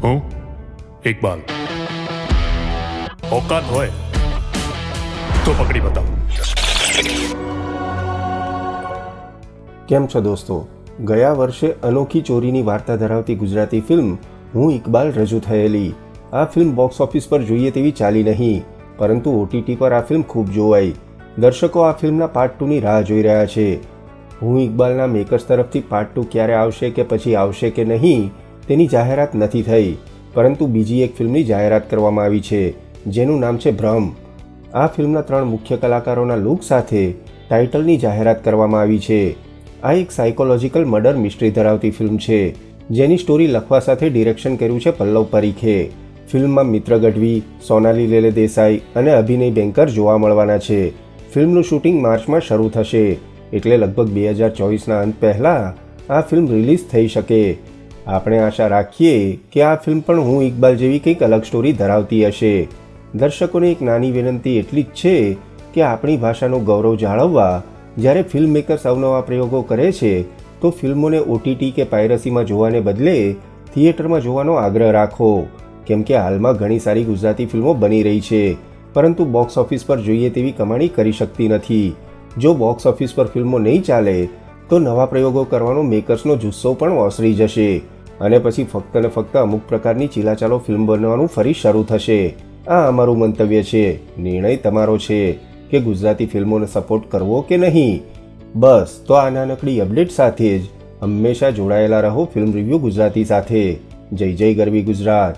હું ઇકબાલ. औकात હોય તો પકડી બતાવો. કેમ છો દોસ્તો? ગયા વર્ષે અનોખી ચોરીની વાર્તા ધરાવતી ગુજરાતી ફિલ્મ હું ઇકબાલ રજૂ થયેલી. આ ફિલ્મ બોક્સ ઓફિસ પર જોઈએ તેવી ચાલી નહીં, પરંતુ OTT પર આ ફિલ્મ ખૂબ જોવાઈ. દર્શકો આ ફિલ્મના પાર્ટ 2ની રાહ જોઈ રહ્યા છે. હું ઇકબાલના મેકર્સ તરફથી પાર્ટ 2 ક્યારે આવશે કે પછી આવશે કે નહીં તેની જાહેરાત નથી થઈ, પરંતુ બીજી એક ફિલ્મની જાહેરાત કરવામાં આવી છે, જેનું નામ છે ભ્રમ. આ ફિલ્મના 3 મુખ્ય કલાકારોના લુક સાથે ટાઇટલની જાહેરાત કરવામાં આવી છે. આ એક સાયકોલોજીકલ મર્ડર મિસ્ટ્રી ધરાવતી ફિલ્મ છે, જેની સ્ટોરી લખવા સાથે ડિરેક્શન કર્યું છે પલ્લવ પરીખે. ફિલ્મમાં મિત્ર ગઢવી, સોનાલી લેલે દેસાઈ અને અભિનય બેંકર જોવા મળવાના છે. ફિલ્મનું શૂટિંગ માર્ચમાં શરૂ થશે, એટલે લગભગ 2024ના અંત પહેલાં આ ફિલ્મ રિલીઝ થઈ શકે. આપણે આશા રાખીએ કે આ ફિલ્મ પણ હું ઇકબાલ જેવી કંઈક અલગ સ્ટોરી ધરાવતી હશે. દર્શકોને એક નાની વિનંતી એટલી જ છે કે આપણી ભાષાનું ગૌરવ જાળવવા જ્યારે ફિલ્મ મેકર્સ અવનવા પ્રયોગો કરે છે તો ફિલ્મોને OTT કે પાયરસીમાં જોવાને બદલે થિયેટરમાં જોવાનો આગ્રહ રાખો, કેમ કે હાલમાં ઘણી સારી ગુજરાતી ફિલ્મો બની રહી છે, પરંતુ બોક્સ ઓફિસ પર જોઈએ તેવી કમાણી કરી શકતી નથી. જો બોક્સ ઓફિસ પર ફિલ્મો નહીં ચાલે તો નવા પ્રયોગો કરવાનો મેકર્સનો જુસ્સો પણ ઓસરી જશે અને પછી ફક્ત ને ફક્ત અમુક પ્રકારની ચીલાચાલો ફિલ્મ બનવાનું ફરી શરૂ થશે. આ અમારું મંતવ્ય છે, નિર્ણય તમારો છે કે ગુજરાતી ફિલ્મોને સપોર્ટ કરવો કે નહીં. બસ તો આ નાનકડી અપડેટ સાથે જ હંમેશા જોડાયેલા રહો ફિલ્મ રિવ્યૂ ગુજરાતી સાથે. જય જય ગરવી ગુજરાત.